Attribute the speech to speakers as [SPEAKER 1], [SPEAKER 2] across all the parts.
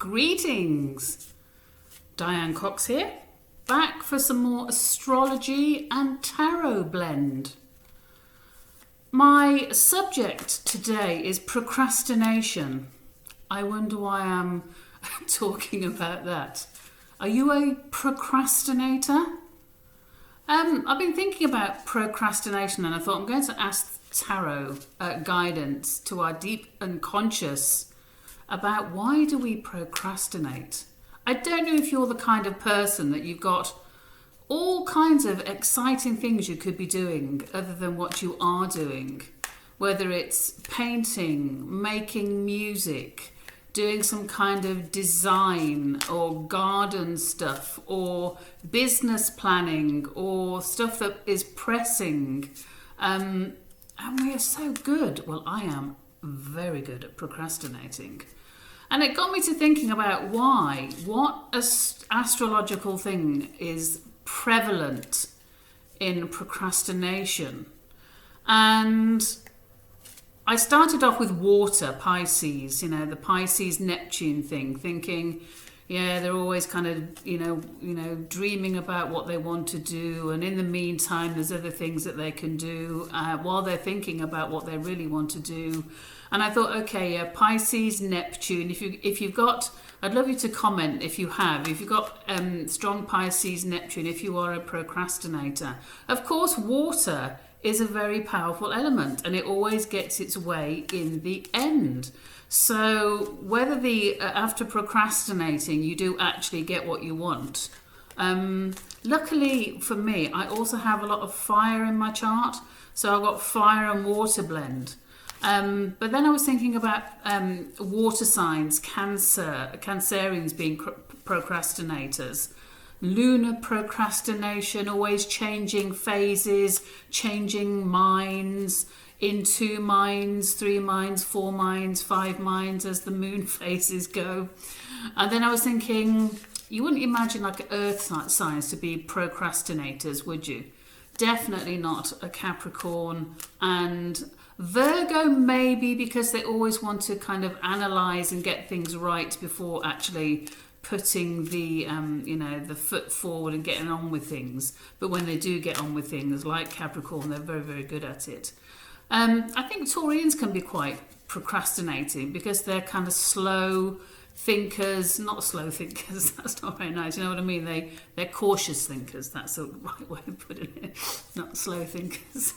[SPEAKER 1] Greetings! Diane Cox here, back for some more astrology and tarot blend. My subject today is procrastination. I wonder why I'm talking about that. Are you a procrastinator? I've been thinking about procrastination and I thought I'm going to ask tarot guidance to our deep unconscious about why do we procrastinate. I don't know if you're the kind of person that you've got all kinds of exciting things you could be doing other than what you are doing, whether it's painting, making music, doing some kind of design or garden stuff or business planning or stuff that is pressing. And we are so good. Well, I am very good at procrastinating. And it got me to thinking about what astrological thing is prevalent in procrastination. And I started off with water, Pisces, the Pisces Neptune thing, thinking, yeah, they're always kind of, dreaming about what they want to do. And in the meantime, there's other things that they can do while they're thinking about what they really want to do. And I thought, okay, yeah, Pisces, Neptune. If you've got, I'd love you to comment if you've got strong Pisces, Neptune, if you are a procrastinator. Of course, water is a very powerful element and it always gets its way in the end. So whether after procrastinating you do actually get what you want. Luckily for me, I also have a lot of fire in my chart. So I've got fire and water blend. But then I was thinking about water signs, Cancerians being procrastinators. Lunar procrastination, always changing phases, changing minds, in 2 minds, 3 minds, 4 minds, 5 minds as the moon phases go. And then I was thinking, you wouldn't imagine like earth signs to be procrastinators, would you? Definitely not a Capricorn. And Virgo maybe, because they always want to kind of analyse and get things right before actually putting the the foot forward and getting on with things. But when they do get on with things, like Capricorn, they're very, very good at it. I think Taurians can be quite procrastinating because they're kind of slow thinkers, not slow thinkers, that's not very nice, you know what I mean? They're cautious thinkers, that's the right way of putting it, not slow thinkers.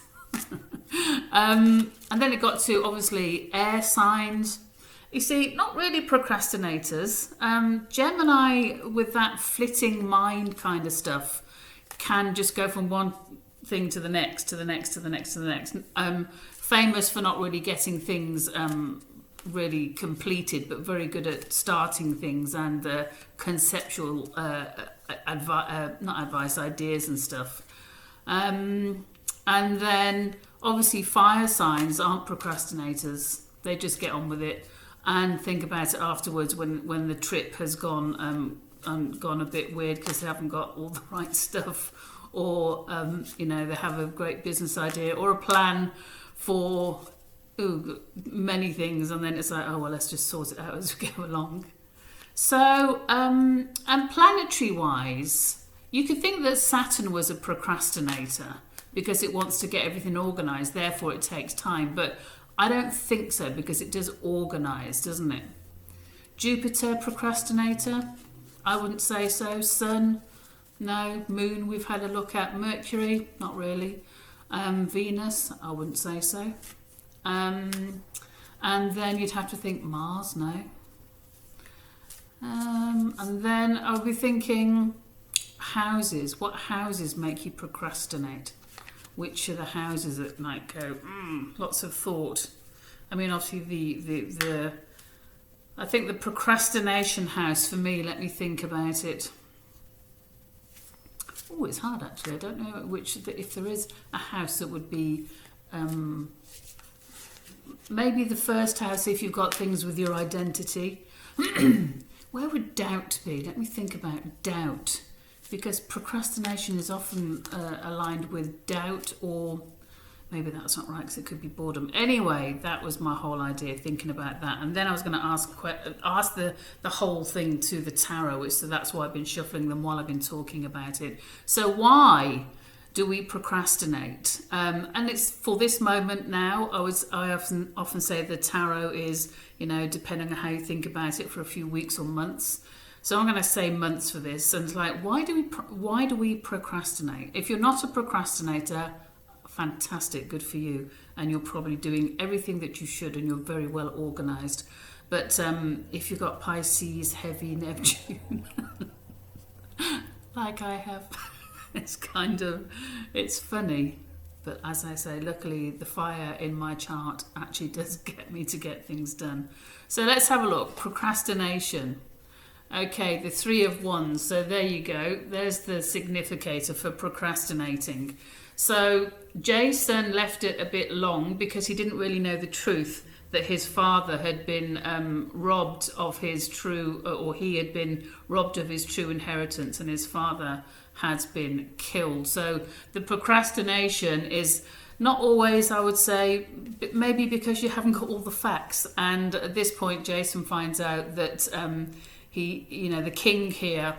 [SPEAKER 1] And then it got to, obviously, air signs. You see, not really procrastinators. Gemini, with that flitting mind kind of stuff, can just go from one thing to the next, to the next, to the next, to the next. Famous for not really getting things really completed, but very good at starting things and conceptual ideas and stuff. And then, obviously, fire signs aren't procrastinators. They just get on with it and think about it afterwards when the trip has gone a bit weird because they haven't got all the right stuff, or they have a great business idea or a plan for many things, and then it's like, oh well, let's just sort it out as we go along. So and planetary wise, you could think that Saturn was a procrastinator because it wants to get everything organised, therefore it takes time. But I don't think so, because it does organise, doesn't it? Jupiter, procrastinator? I wouldn't say so. Sun? No. Moon, we've had a look at. Mercury? Not really. Venus? I wouldn't say so. And then you'd have to think Mars? No. And then I'll be thinking houses. What houses make you procrastinate? Which are the houses that might go, lots of thought. I mean, obviously I think the procrastination house for me, let me think about it. Oh, it's hard actually. I don't know if there is a house that would be, maybe the first house if you've got things with your identity. Where would doubt be? Let me think about doubt. Because procrastination is often aligned with doubt or maybe that's not right because it could be boredom. Anyway, that was my whole idea, thinking about that. And then I was going to ask the whole thing to the tarot, so that's why I've been shuffling them while I've been talking about it. So why do we procrastinate? And it's for this moment now. I often say the tarot is, depending on how you think about it, for a few weeks or months. So I'm going to say months for this. And it's like, why do we procrastinate? If you're not a procrastinator, fantastic, good for you. And you're probably doing everything that you should, and you're very well organised. But if you've got Pisces, heavy Neptune, like I have, it's funny. But as I say, luckily the fire in my chart actually does get me to get things done. So let's have a look. Procrastination. Okay, the 3 of Wands. So there you go. There's the significator for procrastinating. So Jason left it a bit long because he didn't really know the truth that his father had been robbed of his true, or he had been robbed of his true inheritance, and his father has been killed. So the procrastination is not always, I would say, maybe because you haven't got all the facts. And at this point, Jason finds out that the king here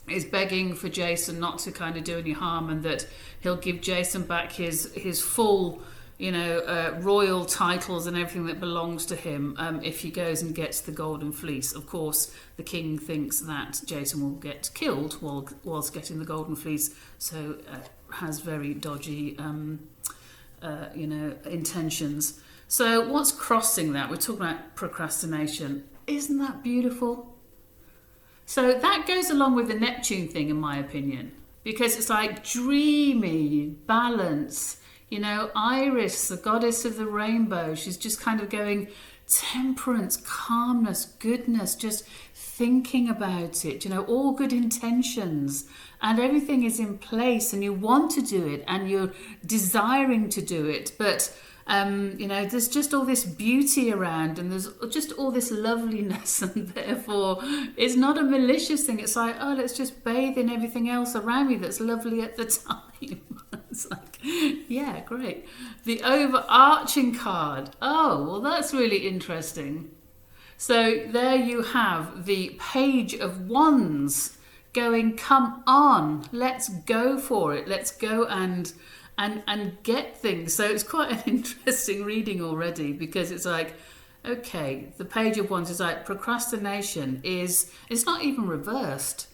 [SPEAKER 1] is begging for Jason not to kind of do any harm, and that he'll give Jason back his full, royal titles and everything that belongs to him if he goes and gets the golden fleece. Of course, the king thinks that Jason will get killed whilst getting the golden fleece, so has very dodgy, intentions. So what's crossing that? We're talking about procrastination. Isn't that beautiful? So that goes along with the Neptune thing, in my opinion, because it's like dreamy, balance. Iris, the goddess of the rainbow, she's just kind of going temperance, calmness, goodness, just thinking about it, all good intentions, and everything is in place, and you want to do it, and you're desiring to do it, but there's just all this beauty around, and there's just all this loveliness, and therefore it's not a malicious thing. It's like, oh, let's just bathe in everything else around me that's lovely at the time. It's like, yeah, great. The overarching card. Oh, well, that's really interesting. So there you have the Page of Wands going, come on, let's go for it. Let's go and get things. So it's quite an interesting reading already, because it's like, okay, the Page of Wands is like, procrastination it's not even reversed.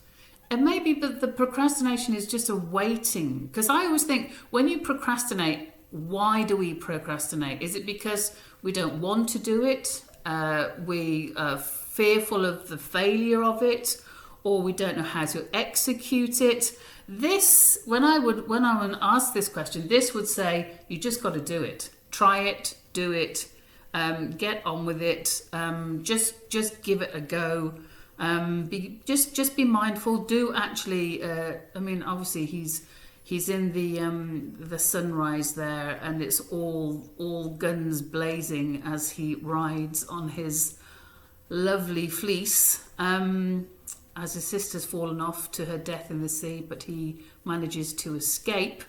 [SPEAKER 1] And maybe the procrastination is just a waiting. Because I always think, when you procrastinate, why do we procrastinate? Is it because we don't want to do it? We are fearful of the failure of it? Or we don't know how to execute it? This, when I would ask this question, this would say, you just got to do it. Try it, do it, get on with it, just give it a go. Just be mindful. Do actually. Obviously he's in the sunrise there, and it's all guns blazing as he rides on his lovely fleece. As his sister's fallen off to her death in the sea, but he manages to escape.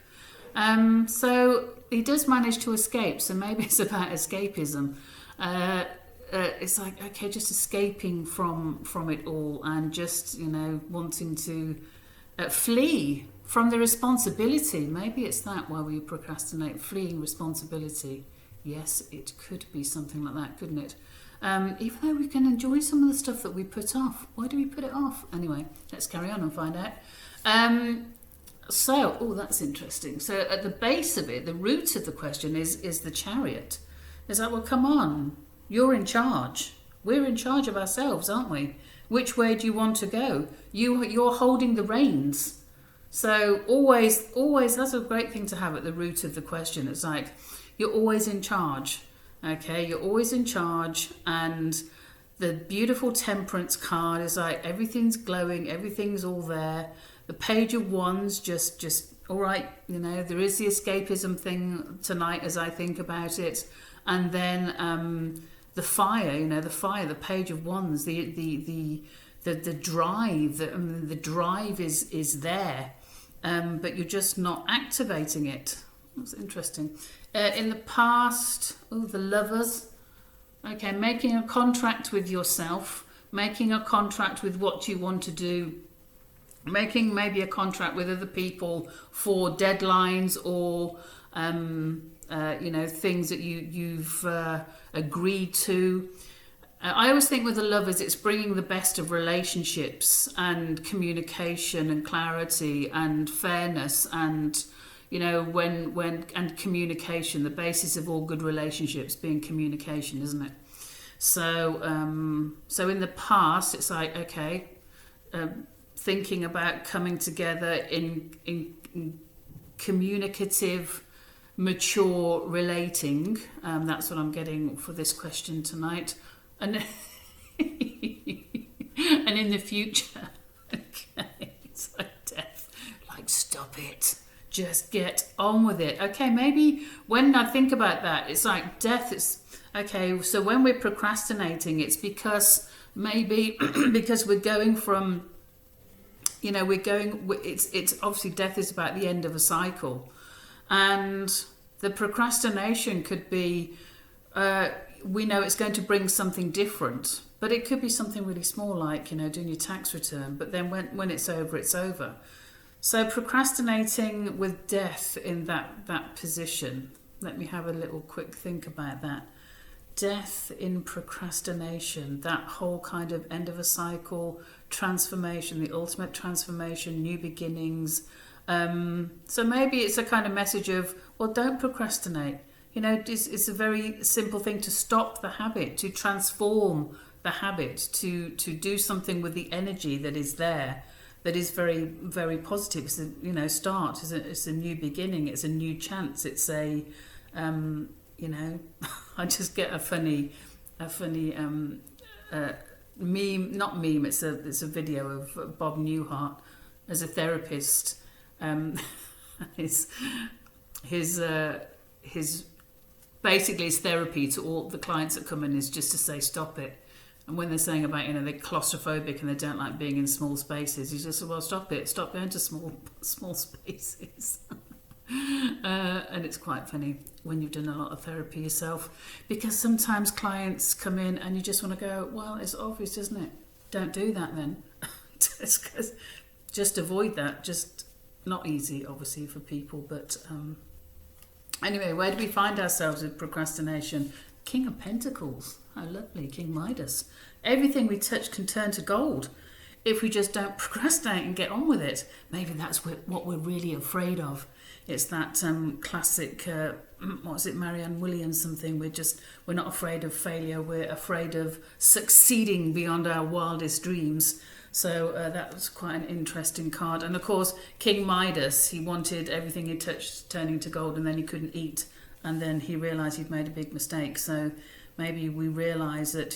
[SPEAKER 1] So he does manage to escape. So maybe it's about escapism. It's like, okay, just escaping from it all, and just wanting to flee from the responsibility. Maybe it's that why we procrastinate, fleeing responsibility. Yes, it could be something like that, couldn't it? Even though we can enjoy some of the stuff that we put off. Why do we put it off? Anyway, let's carry on and find out. That's interesting. So at the base of it, the root of the question is the Chariot. It's like, well, come on. You're in charge. We're in charge of ourselves, aren't we? Which way do you want to go? You're holding the reins. So always, that's a great thing to have at the root of the question. It's like, you're always in charge. Okay, you're always in charge. And the beautiful Temperance card is like, everything's glowing, everything's all there. The Page of Wands, just all right, there is the escapism thing tonight as I think about it. And then the fire, the Page of Wands, the drive, the drive is there, but you're just not activating it. That's interesting. In the past, the Lovers. Okay, making a contract with yourself, making a contract with what you want to do, making maybe a contract with other people for deadlines or things that you've agreed to. I always think with the Lovers, it's bringing the best of relationships and communication and clarity and fairness and and communication. The basis of all good relationships being communication, isn't it? So in the past, it's like, okay, thinking about coming together in communicative, mature relating. That's what I'm getting for this question tonight. And and in the future, okay, it's like death. Like, stop it. Just get on with it. Okay, maybe when I think about that, it's like death is, okay, so when we're procrastinating, it's because maybe because we're going from, it's obviously death is about the end of a cycle. And the procrastination could be, we know it's going to bring something different, but it could be something really small, like, doing your tax return. But then when it's over, it's over. So procrastinating with death in that position. Let me have a little quick think about that. Death in procrastination, that whole kind of end of a cycle, transformation, the ultimate transformation, new beginnings. So maybe it's a kind of message of, well, don't procrastinate. It's a very simple thing to stop the habit, to transform the habit, to do something with the energy that is there, that is very, very positive. It's a start. It's a new beginning. It's a new chance. It's a I just get a funny meme, not meme. It's a video of Bob Newhart as a therapist. His basically his therapy to all the clients that come in is just to say stop it. And when they're saying about they're claustrophobic and they don't like being in small spaces, he just said, well, stop it, stop going to small spaces. And it's quite funny when you've done a lot of therapy yourself, because sometimes clients come in and you just want to go, well, it's obvious, isn't it? Don't do that then. just avoid that. Just not easy, obviously, for people. But anyway, where do we find ourselves with procrastination? King of Pentacles. How lovely, King Midas. Everything we touch can turn to gold if we just don't procrastinate and get on with it. Maybe that's what we're really afraid of. It's that classic, Marianne Williams something. We're not afraid of failure. We're afraid of succeeding beyond our wildest dreams. So that was quite an interesting card. And of course, King Midas, he wanted everything he touched turning to gold, and then he couldn't eat. And then he realised he'd made a big mistake. So maybe we realise that,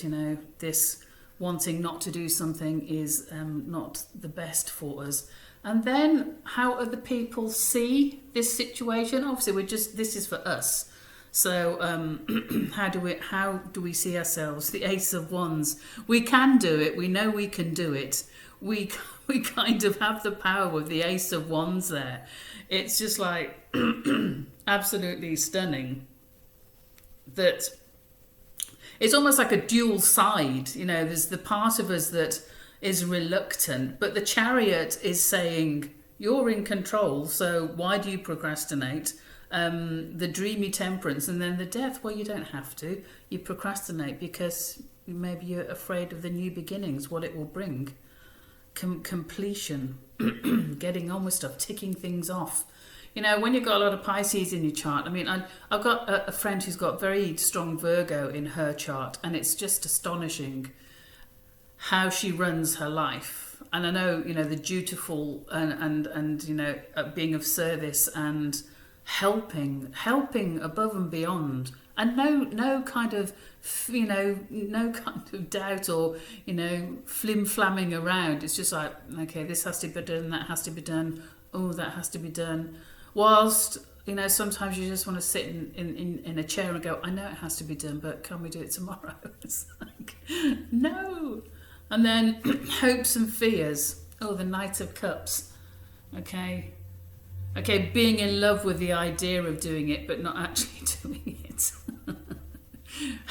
[SPEAKER 1] this wanting not to do something is not the best for us. And then how other people see this situation. Obviously, this is for us. So how do we see ourselves? The Ace of Wands. We can do it. We know we can do it. We kind of have the power with the Ace of Wands there. It's just like absolutely stunning. That it's almost like a dual side. There's the part of us that is reluctant, but the Chariot is saying, you're in control, so why do you procrastinate? The dreamy Temperance, and then the Death. Well, you don't have to. You procrastinate because maybe you're afraid of the new beginnings, what it will bring. Completion, getting on with stuff, ticking things off. When you've got a lot of Pisces in your chart, I've got a friend who's got very strong Virgo in her chart, and it's just astonishing how she runs her life. And I know, the dutiful and being of service and helping above and beyond, and no kind of doubt or flim-flamming around. It's just like, okay, this has to be done, that has to be done, that has to be done. Whilst sometimes you just want to sit in a chair and go, I know it has to be done, but can we do it tomorrow? It's like, no. And then hopes and fears. The Knight of Cups. Okay. Okay, being in love with the idea of doing it, but not actually doing it.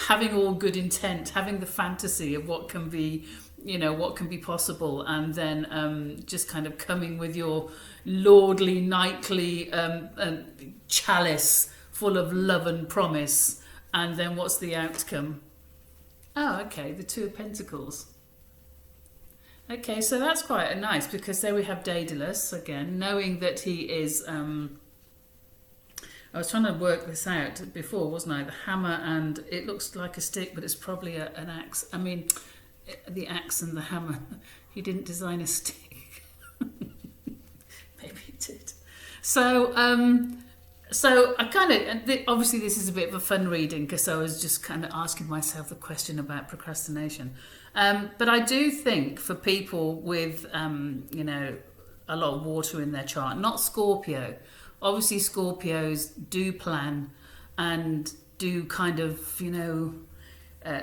[SPEAKER 1] Having all good intent, having the fantasy of what can be, what can be possible, and then just kind of coming with your lordly, knightly chalice full of love and promise, and then what's the outcome? Oh, okay, the Two of Pentacles. Okay, so that's quite nice, because there we have Daedalus again, knowing that he is. I was trying to work this out before, wasn't I? The hammer, and it looks like a stick, but it's probably an axe. I mean, the axe and the hammer. He didn't design a stick. Maybe he did. So I kind of, obviously this is a bit of a fun reading, because I was just kind of asking myself the question about procrastination. But I do think for people with, a lot of water in their chart, not Scorpio. Obviously Scorpios do plan and do kind of,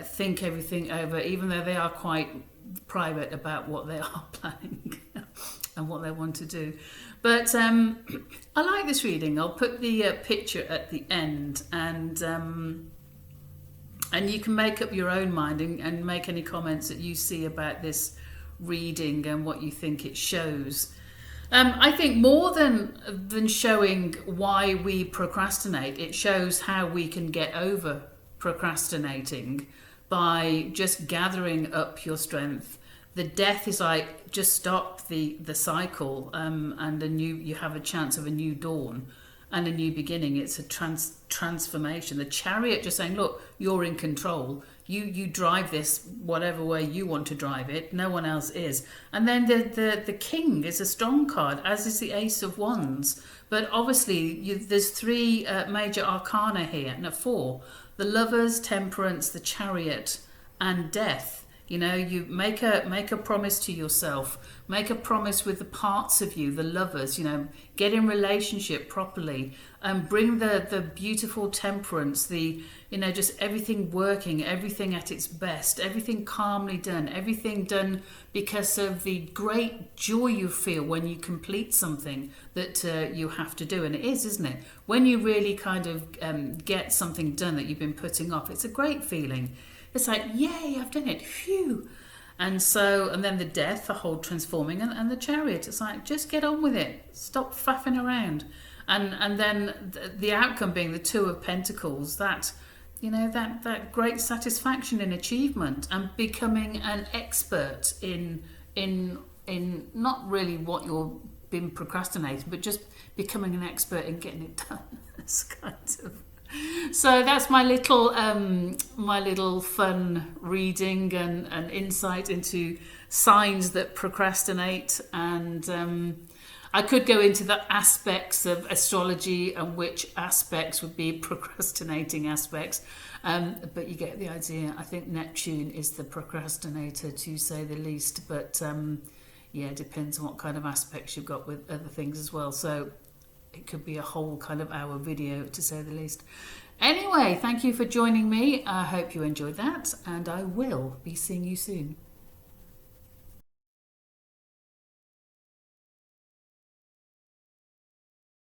[SPEAKER 1] think everything over, even though they are quite private about what they are planning and what they want to do. But I like this reading. I'll put the picture at the end, and you can make up your own mind and make any comments that you see about this reading and what you think it shows. I think more than showing why we procrastinate, it shows how we can get over procrastinating by just gathering up your strength. The death is like, just stop the cycle, and you have a chance of a new dawn and a new beginning. It's a transformation. The Chariot just saying, look, you're in control. You drive this whatever way you want to drive it. No one else is. And then the King is a strong card, as is the Ace of Wands. But obviously, there's three major arcana here, no, four. The Lovers, Temperance, the Chariot, and Death. You make a promise to yourself. Make a promise with the parts of you, the lovers. Get in relationship properly, and bring the beautiful temperance. Just everything working, everything at its best, everything calmly done, everything done because of the great joy you feel when you complete something that you have to do. And it is, isn't it? When you really kind of get something done that you've been putting off, it's a great feeling. It's like, yay, I've done it, phew. And then the Death, the whole transforming, and the Chariot. It's like, just get on with it. Stop faffing around. And then the outcome being the Two of Pentacles, that great satisfaction in achievement and becoming an expert in not really what you've been procrastinating, but just becoming an expert in getting it done. It's kind of... So that's my little fun reading and insight into signs that procrastinate, and I could go into the aspects of astrology and which aspects would be procrastinating aspects, but you get the idea. I think Neptune is the procrastinator, to say the least, but it depends on what kind of aspects you've got with other things as well. So it could be a whole kind of hour video, to say the least. Anyway, thank you for joining me. I hope you enjoyed that, and I will be seeing you soon.